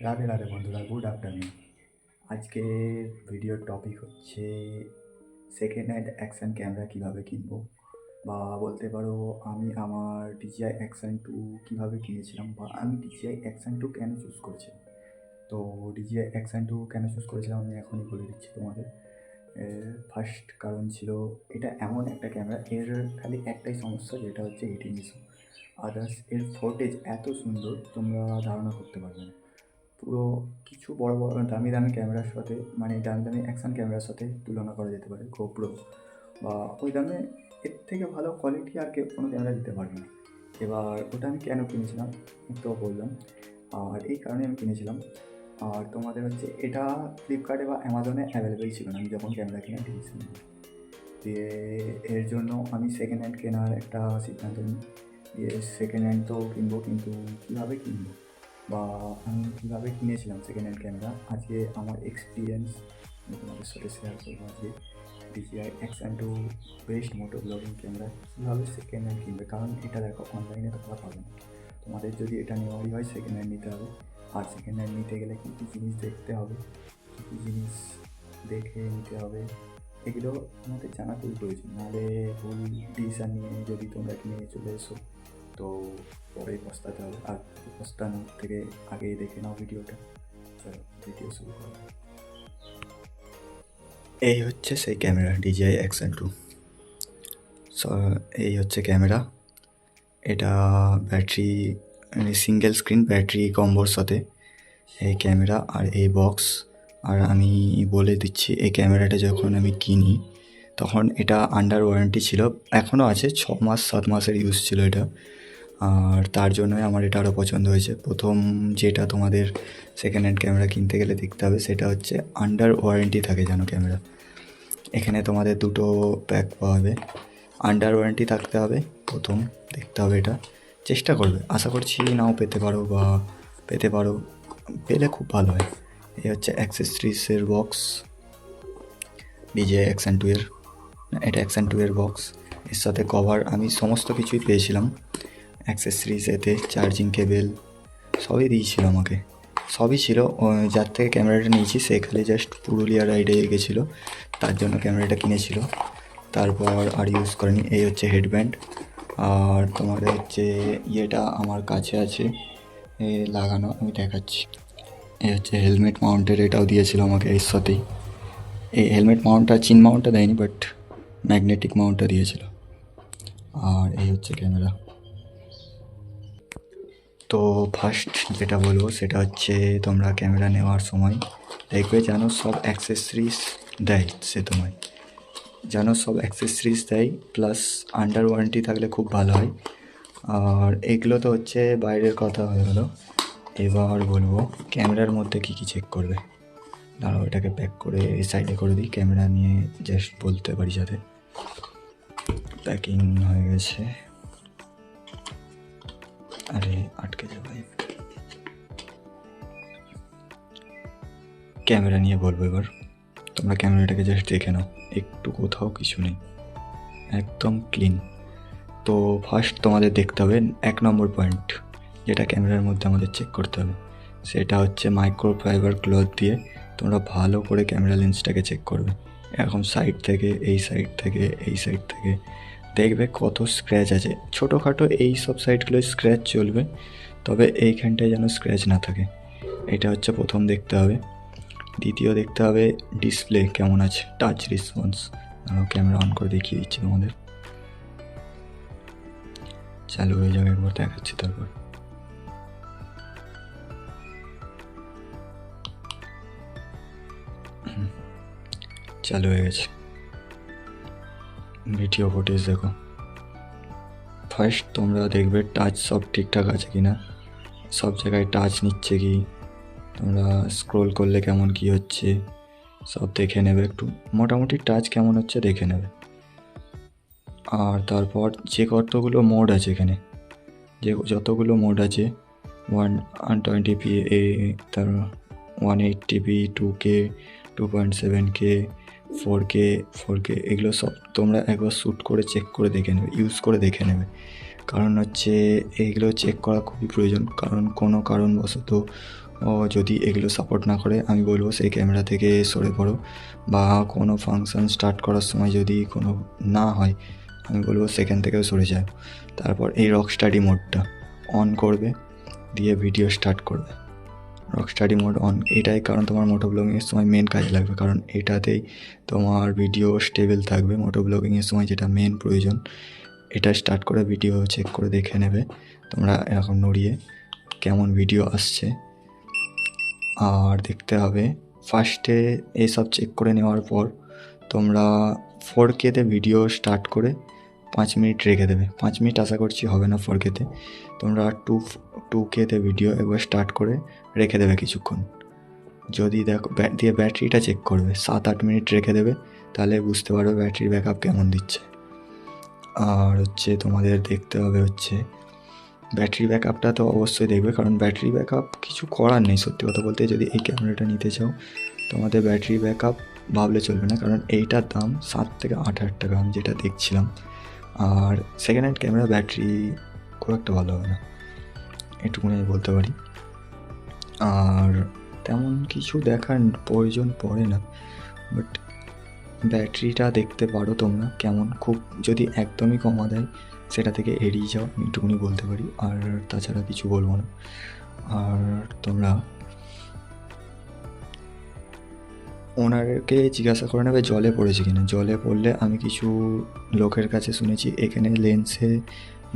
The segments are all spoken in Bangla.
রাধে রাধে বন্ধুরা, গুড আফটারনুন। আজকে ভিডিওর টপিক হচ্ছে সেকেন্ড হ্যান্ড অ্যাকশন ক্যামেরা কীভাবে কিনবো, বা বলতে পারো আমি আমার DJI অ্যাকশন 2 কীভাবে কিনেছিলাম, বা আমি DJI অ্যাকশন 2 কেন চুজ করেছিলাম। তো DJI অ্যাকশন 2 কেন চুজ করেছিলাম আমি এখনই বলে দিচ্ছি তোমাদের। ফার্স্ট কারণ ছিল, এটা এমন একটা ক্যামেরা, এর খালি একটাই সমস্যা, যেটা হচ্ছে হিটিং ইস্যু। আদার্স এর ফুটেজ এত সুন্দর তোমরা ধারণা করতে পারবে না। পুরো কিছু বড় বড় দামি দামি ক্যামেরার সাথে, মানে দামি দামি অ্যাকশন ক্যামেরার সাথে তুলনা করা যেতে পারে। গোপ্রো বা ওই দামে এর থেকে ভালো কোয়ালিটি আর কেউ কোনো ক্যামেরা দিতে পারবে না। এবার ওটা আমি কেন কিনেছিলাম তো বললাম, আর এই কারণে আমি কিনেছিলাম। আর তোমাদের হচ্ছে এটা ফ্লিপকার্টে বা অ্যামাজনে অ্যাভেলেবেল ছিল না আমি যখন ক্যামেরা কেনার ডিসিশন নিই। দিয়ে এর জন্য আমি সেকেন্ড হ্যান্ড কেনার একটা সিদ্ধান্ত নিই। দিয়ে সেকেন্ড হ্যান্ড তো কিনবো, কিন্তু কীভাবে কিনবো বা আমি কীভাবে কিনেছিলাম সেকেন্ড হ্যান্ড ক্যামেরা, আজকে আমার এক্সপিরিয়েন্স আমি তোমাদের সাথে শেয়ার করবো। আজকে DJI অ্যাকশন 2 বেস্ট মোটো ব্লগিং ক্যামেরা কীভাবে সেকেন্ড হ্যান্ড কিনবে। কারণ এটা দেখো, অনলাইনে তোমরা পাবে না। তোমাদের যদি এটা নেওয়ারই হয় সেকেন্ড হ্যান্ড নিতে হবে। আর সেকেন্ড হ্যান্ড নিতে গেলে কী কী জিনিস দেখতে হবে, কী কী জিনিস দেখে নিতে হবে, এগুলো আমাদের জানা খুবই প্রয়োজন। নাহলে ভুল ডিসিশান নিয়ে যদি তোমরা কিনে চলে এসো তো পরে পস্তাতে হবে। আর পস্তানোর থেকে আগেই দেখে নাও ভিডিওটা। চলো ভিডিও শুরু করা। এই হচ্ছে সেই ক্যামেরা DJI অ্যাকশন 2। এই হচ্ছে ক্যামেরা। এটা ব্যাটারি, মানে সিঙ্গেল স্ক্রিন ব্যাটারি কম্বোর সাথে এই ক্যামেরা আর এই বক্স। আর আমি বলে দিচ্ছি, এই ক্যামেরাটা যখন আমি কিনি তখন এটা আন্ডার ওয়ারেন্টি ছিল, এখনও আছে, 6 মাস 7 মাসের ইউজ ছিল এটা। আর তার জন্যই আমার এটা আরও পছন্দ হয়েছে। প্রথম যেটা তোমাদের সেকেন্ড হ্যান্ড ক্যামেরা কিনতে গেলে দেখতে হবে সেটা হচ্ছে আন্ডার ওয়ারেন্টি থাকে যেন ক্যামেরা। এখানে তোমাদের দুটো প্যাক পাওয়া যাবে। আন্ডার ওয়ারেন্টি থাকতে হবে প্রথম, দেখতে হবে এটা, চেষ্টা করবে। আশা করছি নাও পেতে পারো, বা পেতে পারো, পেলে খুব ভালো হয়। এই হচ্ছে অ্যাক্সেসরিজের বক্স DJI অ্যাকশন 2 এর। এটা অ্যাকশন 2 এর বক্স, এর সাথে কভার আমি সমস্ত কিছুই পেয়েছিলাম। অ্যাক্সেসরিজ, এতে চার্জিং কেবেল সবই দিয়েছিল আমাকে, সবই ছিল। যার থেকে ক্যামেরাটা নিয়েছি সে খালি জাস্ট পুরুলিয়া রাইডে গেছিলো, তার জন্য ক্যামেরাটা কিনেছিল, তারপর আর ইউজ করেনি। এই হচ্ছে হেডব্যান্ড। আর তোমাদের হচ্ছে ইয়েটা আমার কাছে আছে লাগানো, আমি দেখাচ্ছি। এই হচ্ছে হেলমেট মাউন্টের, এটাও দিয়েছিল আমাকে এর সাথেই। এই হেলমেট মাউন্টটা, চিন মাউন্টটা দেয়নি, বাট ম্যাগনেটিক মাউন্টটা দিয়েছিল। আর এই হচ্ছে ক্যামেরা। তো ফার্স্ট যেটা বলবো সেটা হচ্ছে, তোমরা ক্যামেরা নেওয়ার সময় দেখবে যেন সব অ্যাক্সেসরিজ দেয়, সে তোমায় যেন সব অ্যাক্সেসরিজ দেয়, প্লাস আন্ডার ওয়ারেন্টি থাকলে খুব ভালো হয়। আর এগুলো তো হচ্ছে বাইরের কথা হয়ে গেলো। এবার বলবো ক্যামেরার মধ্যে কী কী চেক করবে। দাঁড়াও, এটাকে প্যাক করে এই সাইডে করে দিই, ক্যামেরা নিয়ে জাস্ট বলতে পারি যাতে। প্যাকিং হয়ে গেছে, আরে আটকে যাবে। ক্যামেরা নিয়ে বলবো এবার। তোমরা ক্যামেরাটাকে জাস্ট দেখে নাও, একটু কোথাও কিছু নেই, একদম ক্লিন। তো ফার্স্ট তোমাদের দেখতে হবে 1 নম্বর পয়েন্ট, যেটা ক্যামেরার মধ্যে আমাদের চেক করতে হবে, সেটা হচ্ছে মাইক্রোফাইবার ক্লথ দিয়ে তোমরা ভালো করে ক্যামেরা লেন্সটাকে চেক করবে। এরকম সাইড থেকে, এই সাইড থেকে, এই সাইড থেকে দেখবে কত স্ক্র্যাচ আছে। ছোটোখাটো এই সব সাইডগুলোয় স্ক্র্যাচ চলবে, তবে এইখানটায় যেন স্ক্র্যাচ না থাকে। এটা হচ্ছে প্রথম দেখতে হবে। দ্বিতীয় দেখতে হবে ডিসপ্লে কেমন আছে, টাচ রেসপন্স। ক্যামেরা অন করে দেখিয়ে দিচ্ছি তোমাদের, চালু হয়ে যাবে, একবার দেখাচ্ছি। তারপর চালু হয়ে গেছে, ভিডিও ফুটেজ দেখো। ফার্স্ট তোমরা দেখবে টাচ সব ঠিকঠাক আছে কি না, সব জায়গায় টাচ নিচ্ছে কি, তোমরা স্ক্রোল করলে কেমন কি হচ্ছে সব দেখে নেবে। একটু মোটামুটি টাচ কেমন হচ্ছে দেখে নেবে। আর তারপর যে কতগুলো মোড আছে এখানে, যে যতগুলো মোড আছে, 120p, তার 180p, 2K, 2.7K, 4K, এগুলো সব তোমরা একবার শ্যুট করে চেক করে দেখে নেবে, ইউজ করে দেখে নেবে। কারণ হচ্ছে এইগুলো চেক করা খুবই প্রয়োজন, কারণ কোনো কারণবশত ও যদি এগুলো সাপোর্ট না করে আমি বলবো সেই ক্যামেরা থেকে সরে পড়ো, বা কোনো ফাংশন স্টার্ট করার সময় যদি কোনো না হয় আমি বলবো সেখান থেকেও সরে যাও। তারপর এই রকস্টাডি মোডটা অন করবে, দিয়ে ভিডিও স্টার্ট করবে। রকস্টাডি মোড অন এটাই কারণ তোমার মোটো ব্লগিংয়ের সময় মেন কাজে লাগবে, কারণ এটাতেই তোমার ভিডিও স্টেবল থাকবে। মোটো ব্লগিংয়ের সময় যেটা মেন প্রয়োজন, এটা স্টার্ট করে ভিডিও চেক করে দেখে নেবে তোমরা এরকম নড়িয়ে কেমন ভিডিও আসছে। আর দেখতে হবে ফার্স্টে এইসব চেক করে নেওয়ার পর তোমরা 4Kতে ভিডিও স্টার্ট করে 5 মিনিট রেখে দেবে। 5 মিনিট আশা করছি হবে না 4Kতে, তোমরা 2Kতে ভিডিও একবার স্টার্ট করে রেখে দেবে কিছুক্ষণ। যদি দেখো দিয়ে ব্যাটারিটা চেক করবে, 7-8 মিনিট রেখে দেবে, তাহলে বুঝতে পারবে ব্যাটারির ব্যাকআপ কেমন দিচ্ছে। আর তোমাদের দেখতে হবে ব্যাটারি ব্যাকআপটা তো অবশ্যই দেখবে, কারণ ব্যাটারি ব্যাকআপ কিছু করার নেই। সত্যি কথা বলতে যদি এই ক্যামেরাটা নিতে চাও তোমাদের ব্যাটারি ব্যাকআপ ভাবলে চলবে না, কারণ এইটার দাম 7 থেকে 8 হাজার টাকা আমি যেটা দেখছিলাম। আর সেকেন্ড হ্যান্ড ক্যামেরা ব্যাটারি খুব একটা ভালো হবে না, এটুকুনি আমি বলতে পারি। আর তেমন কিছু দেখার প্রয়োজন পড়ে না, বাট ব্যাটারিটা দেখতে পারো তোমরা কেমন। খুব যদি একদমই কমা দেয় সেটা থেকে এড়িয়ে যাও, আমি এটুকুনি বলতে পারি। আর তাছাড়া কিছু বলবো না। আর তোমরা ওনারকে জিজ্ঞাসা করে নেবে জলে পড়েছে কিনা। জলে পড়লে আমি কিছু লোকের কাছে শুনেছি এখানে লেন্সে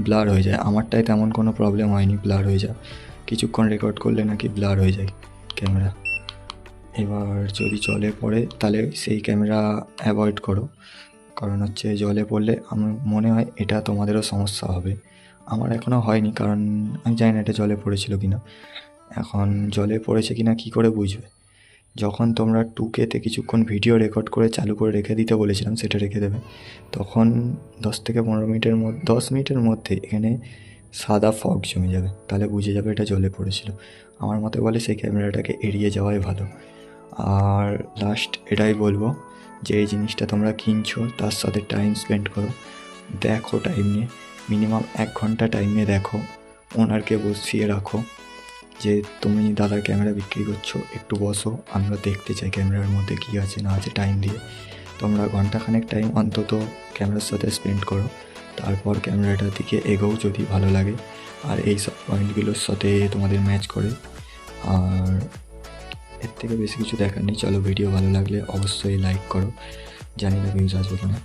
ব্লার হয়ে যায়, আমারটায় তেমন কোনো প্রবলেম হয়নি, ব্লার হয়ে যায় কিছুক্ষণ রেকর্ড করলে নাকি ব্লার হয়ে যায় ক্যামেরা। এবার যদি জলে পড়ে তাহলে সেই ক্যামেরা অ্যাভয়েড করো, কারণ জলে পড়লে আমার মনে হয় এটা তোমাদেরও সমস্যা হবে। আমার এখনও হয়নি, কারণ আমি জানি না এটা জলে পড়েছিল কি না। এখন জলে পড়েছে কি না কী করে বুঝবে? যখন তোমরা 2Kতে কিছুক্ষণ ভিডিও রেকর্ড করে চালু করে রেখে দিতে বলেছিলাম সেটা রেখে দেবে, তখন 10 থেকে 15 মিনিটের মধ্যে 10 মিনিটের মধ্যে এখানে সাদা ফগ জমে যাবে, তাহলে বুঝে যাবে এটা জলে পড়েছিল। আমার মতে বলে সেই ক্যামেরাটাকে এড়িয়ে যাওয়াই ভালো। আর লাস্ট এটাই বলবো যে এই জিনিসটা তোমরা কিনছো তার সাথে টাইম স্পেন্ড করো, দেখো টাইম নিয়ে, মিনিমাম 1 ঘন্টা টাইম নিয়ে দেখো, ওনারকে বসিয়ে রাখো যে তুমি দাদার ক্যামেরা বিক্রি করছো, একটু বসো, আমরা দেখতে চাই ক্যামেরার মধ্যে কী আছে না আছে। টাইম দিয়ে তোমরা ঘন্টাখানেক টাইম অন্তত ক্যামেরার সাথে স্পেন্ড করো, তারপর ক্যামেরাটার দিকে এগোও যদি ভালো লাগে আর এই সব পয়েন্টগুলোর সাথে তোমাদের ম্যাচ করে। আর এর থেকে বেশি কিছু দেখার নেই। চলো, ভিডিও ভালো লাগলে অবশ্যই লাইক করো, জানি না ভিউজ আসবে কিনা,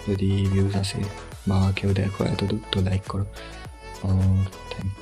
যদি ভিউজ আসে বা কেউ দেখো এত দূর তো লাইক করো। থ্যাংক